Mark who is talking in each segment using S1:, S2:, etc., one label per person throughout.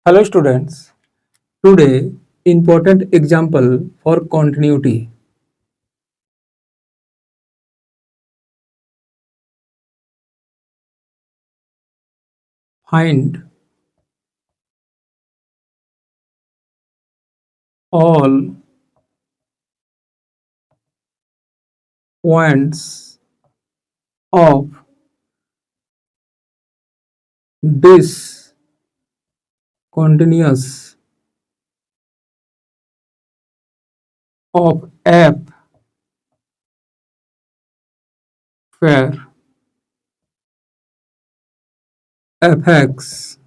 S1: Hello students, today important example for continuity. Find all points of this continuous of f where fx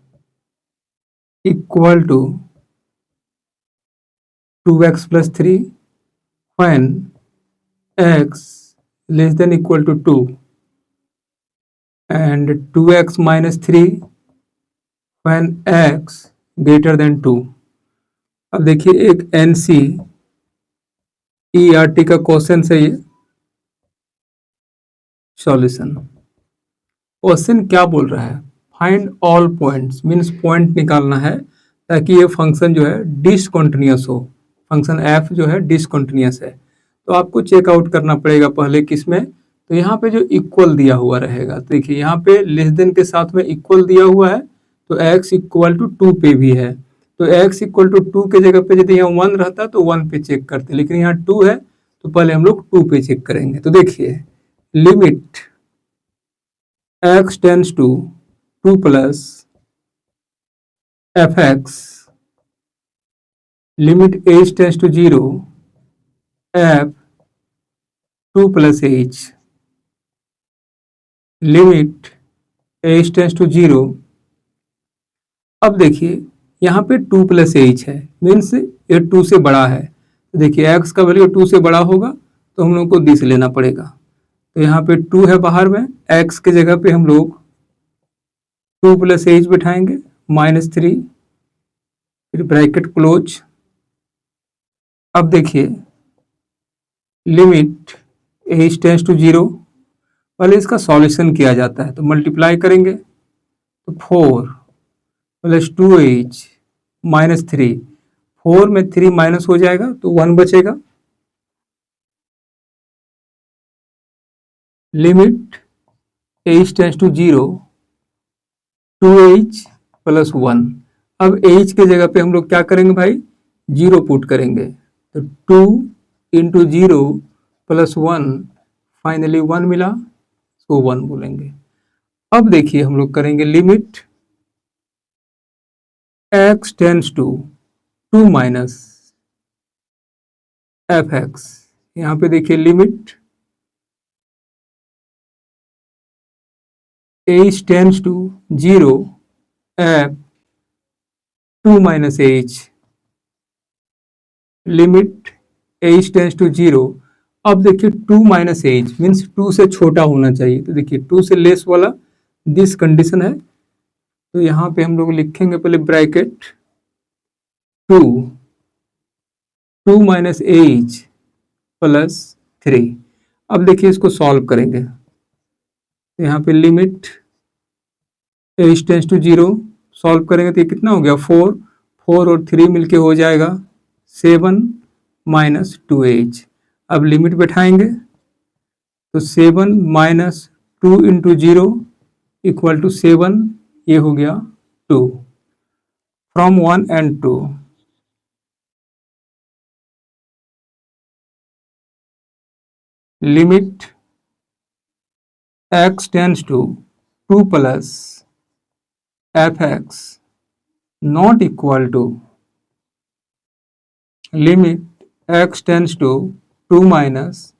S1: equal to 2x plus 3 when x less than equal to 2 and 2x minus 3 when x greater than 2. अब देखिए एक NCERT का question है ये solution. Question क्या बोल रहा है? Find all points means point निकालना है ताकि ये फंक्शन जो है डिसकंटिन्यूअस हो। फंक्शन एफ जो है डिसकंटिन्यूअस है तो आपको चेकआउट करना पड़ेगा पहले किसमें, तो यहाँ पे जो इक्वल दिया हुआ रहेगा, तो देखिए यहाँ पे लेस देन के साथ में इक्वल दिया हुआ है तो x इक्वल टू 2 पे भी है, तो x इक्वल टू 2 के जगह पे यदि यहाँ 1 रहता तो 1 पे चेक करते, लेकिन यहाँ 2 है तो पहले हम लोग 2 पे चेक करेंगे। तो देखिए limit x tends to 2 plus fx limit h tends to 0 f 2 plus h limit h tends to 0। अब देखिए यहाँ पे 2 प्लस एच है मीन्स ये 2 से बड़ा है, तो देखिए x का वैल्यू 2 से बड़ा होगा तो हम लोग को दिस लेना पड़ेगा। तो यहाँ पे 2 है बाहर में, x के जगह पे हम लोग 2 प्लस एच बिठाएंगे -3 फिर ब्रैकेट क्लोज। अब देखिए लिमिट h टेंड्स टू 0, पहले इसका सॉल्यूशन किया जाता है तो मल्टीप्लाई करेंगे तो 4 प्लस 2h -3, 4 में 3 माइनस हो जाएगा तो 1 बचेगा। Limit h tends to 0 2h plus 1। अब h के जगह पे हम लोग क्या करेंगे भाई, 0 पुट करेंगे तो 2 इंटू 0 प्लस 1 फाइनली 1 मिला तो 1 बोलेंगे। अब देखिए हम लोग करेंगे limit x tends to 2 minus fx, यहाँ पे देखिए limit h tends to 0 f 2 minus h limit h tends to 0। अब देखिए 2 माइनस एच मीन्स 2 से छोटा होना चाहिए, तो देखिए 2 से लेस वाला दिस कंडीशन है, तो यहाँ पे हम लोग लिखेंगे पहले ब्रैकेट 2 माइनस एच प्लस 3। अब देखिए इसको सॉल्व करेंगे तो यहाँ पे limit h tends to 0 solve करेंगे तो ये कितना हो गया 4 और 3 मिलके हो जाएगा 7 माइनस 2h। अब लिमिट बैठाएंगे तो 7 माइनस 2 इंटू 0 इक्वल टू 7, ये हो गया 2 from 1 and 2। Limit x tends to 2 plus fx not equal to limit x tends to 2 minus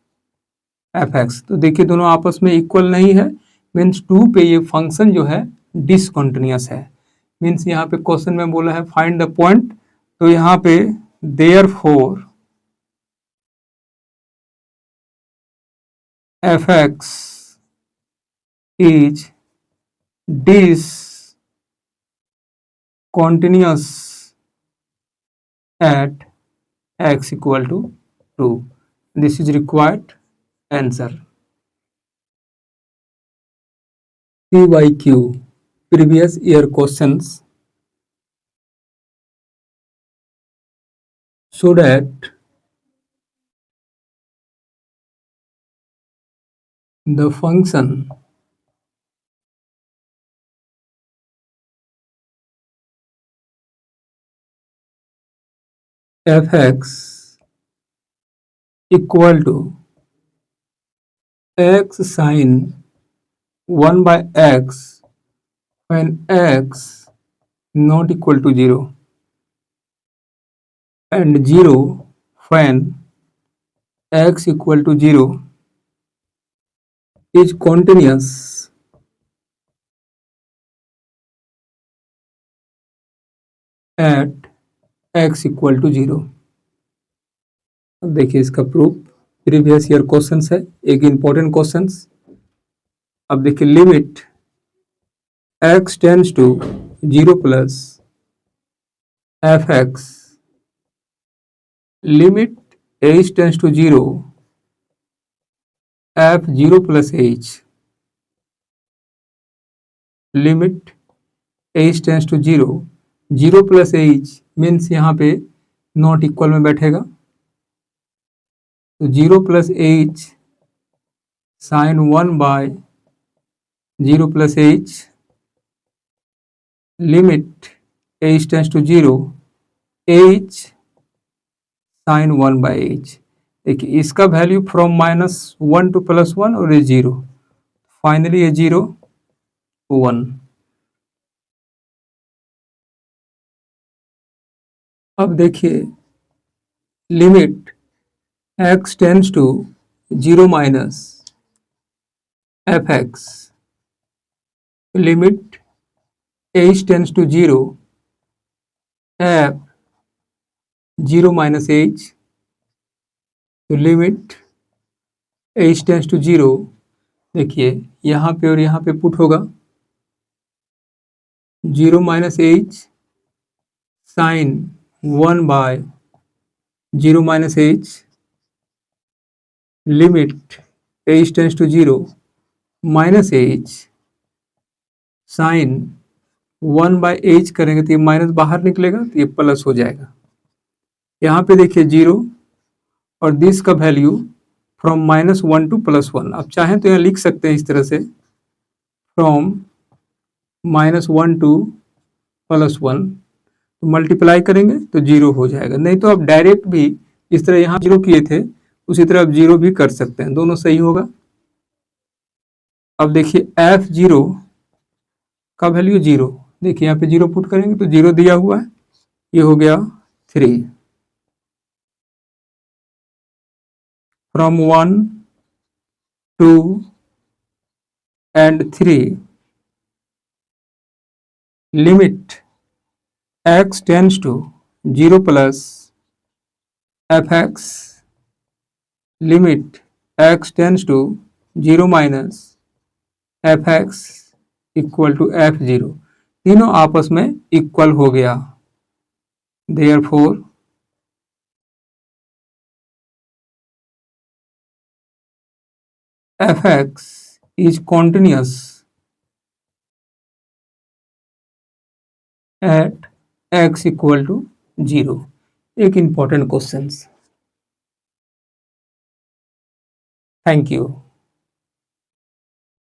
S1: fx। तो देखिए दोनों आपस में इक्वल नहीं है मीन्स 2 पे ये फंक्शन जो है डिसकंटिन्यूअस है, मीन्स यहाँ पे क्वेश्चन में बोला है फाइंड द पॉइंट, तो यहाँ पे therefore fx is discontinuous at x equal to 2. This is required answer. PYQ previous year questions so that the function f(x) equal to x sine 1 by x when x not equal to 0 and 0 when x equal to 0 is continuous at x equal to 0। अब देखिए इसका proof previous year questions है, एक important questions. अब देखिए limit x tends to 0 plus f(x) limit h tends to 0 f(0 plus h) limit h tends to 0 0 plus h means यहाँ पे not equal में बैठेगा, तो 0 plus h sine 1 by 0 plus h limit h tends to 0 h sine 1 by h। देखिए इसका value from -1 to +1 और ये 0, finally ये 0 1। अब देखिए limit x tends to 0 minus f(x) limit h tends to 0 f(0 minus h) तो limit h tends to 0, देखिए यहाँ पे और यहाँ पे पुट होगा 0 minus h sine 1 by 0 minus h limit h tends to 0 minus h sine 1 by h करेंगे तो ये माइनस बाहर निकलेगा तो ये प्लस हो जाएगा। यहाँ पे देखिए 0 और दिस का वैल्यू फ्रॉम -1 टू +1। आप चाहें तो यहाँ लिख सकते हैं इस तरह से फ्रॉम -1 टू +1, तो मल्टीप्लाई करेंगे तो 0 हो जाएगा। नहीं तो आप डायरेक्ट भी इस तरह यहाँ 0 किए थे उसी तरह आप 0 भी कर सकते हैं, दोनों सही होगा। अब देखिए f(0) का वैल्यू 0, देखिए यहाँ पे 0 पुट करेंगे तो 0 दिया हुआ है, ये हो गया 3। From 1 2 and 3 limit x tends to 0 plus f(x) limit x tends to 0 minus f(x) equal to f(0), तीनों आपस में इक्वल हो गया। Therefore f(x) is continuous at x equal to 0। एक इंपॉर्टेंट क्वेश्चन। Thank you.